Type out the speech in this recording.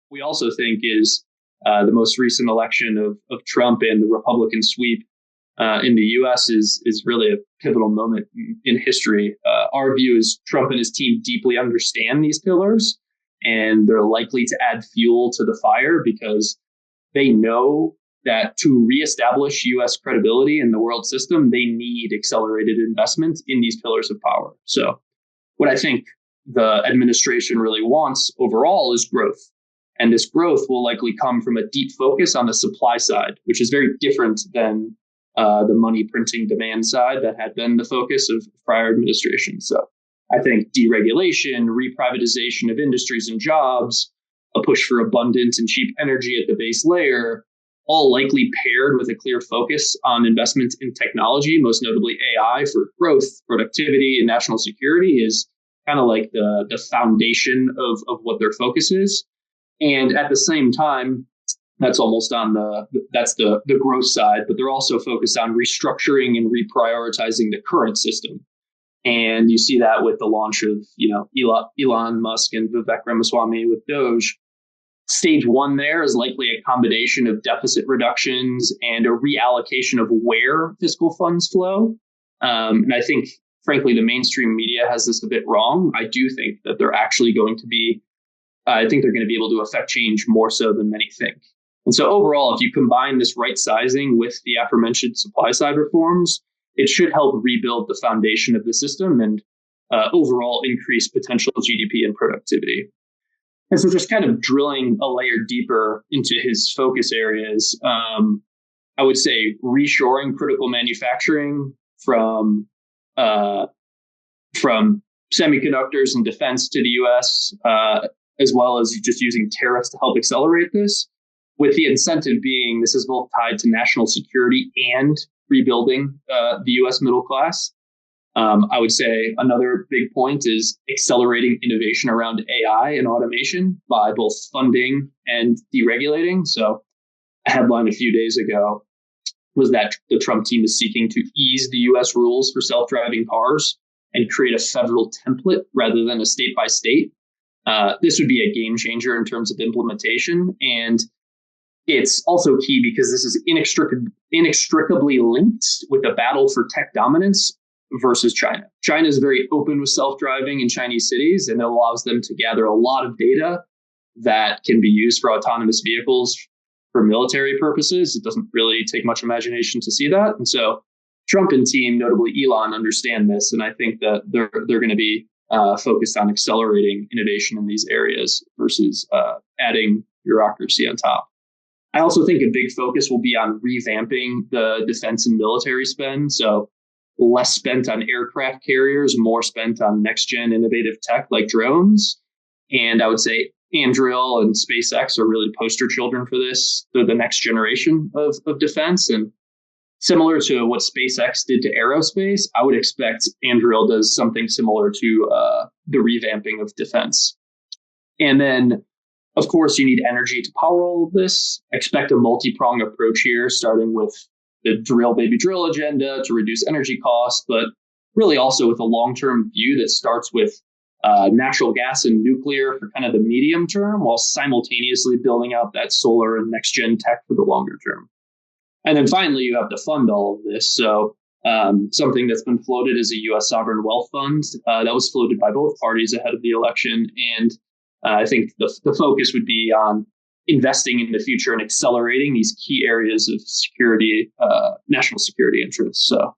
we also think is the most recent election of Trump and the Republican sweep in the U.S. is really a pivotal moment in history. Our view is Trump and his team deeply understand these pillars, and they're likely to add fuel to the fire because they know that to reestablish U.S. credibility in the world system, they need accelerated investment in these pillars of power. So what I think the administration really wants overall is growth. And this growth will likely come from a deep focus on the supply side, which is very different than the money printing demand side that had been the focus of prior administrations. So I think deregulation, reprivatization of industries and jobs, a push for abundant and cheap energy at the base layer, all likely paired with a clear focus on investment in technology, most notably AI for growth, productivity, and national security is kind of like the foundation of what their focus is. And at the same time, that's almost on the growth side, but they're also focused on restructuring and reprioritizing the current system. And you see that with the launch of, Elon Musk and Vivek Ramaswamy with Doge. Stage one there is likely a combination of deficit reductions and a reallocation of where fiscal funds flow. And I think, frankly, the mainstream media has this a bit wrong. I do think that they're actually going to be, I think they're going to be able to affect change more so than many think. And so overall, if you combine this right sizing with the aforementioned supply side reforms, it should help rebuild the foundation of the system and overall increase potential GDP and productivity. And so just kind of drilling a layer deeper into his focus areas, I would say reshoring critical manufacturing from semiconductors and defense to the U.S., as well as just using tariffs to help accelerate this, with the incentive being this is both tied to national security and rebuilding the U.S. middle class. I would say another big point is accelerating innovation around AI and automation by both funding and deregulating. So a headline a few days ago was that the Trump team is seeking to ease the U.S. rules for self-driving cars and create a federal template rather than a state by state. This would be a game changer in terms of implementation. And it's also key because this is inextricably linked with the battle for tech dominance versus China. China is very open with self-driving in Chinese cities, and it allows them to gather a lot of data that can be used for autonomous vehicles for military purposes. It doesn't really take much imagination to see that. And so Trump and team, notably Elon, understand this. And I think that they're going to be focused on accelerating innovation in these areas versus adding bureaucracy on top. I also think a big focus will be on revamping the defense and military spend. So less spent on aircraft carriers, more spent on next-gen innovative tech like drones. And I would say Anduril and SpaceX are really poster children for this. They're the next generation of defense. And similar to what SpaceX did to aerospace, I would expect Anduril does something similar to the revamping of defense. And then, of course, you need energy to power all of this. Expect a multi-pronged approach here, starting with the drill, baby, drill agenda to reduce energy costs, but really also with a long-term view that starts with natural gas and nuclear for kind of the medium term, while simultaneously building out that solar and next-gen tech for the longer term. And then finally, you have to fund all of this. So something that's been floated is a U.S. sovereign wealth fund that was floated by both parties ahead of the election. And I think the focus would be on investing in the future and accelerating these key areas of security, national security interests. So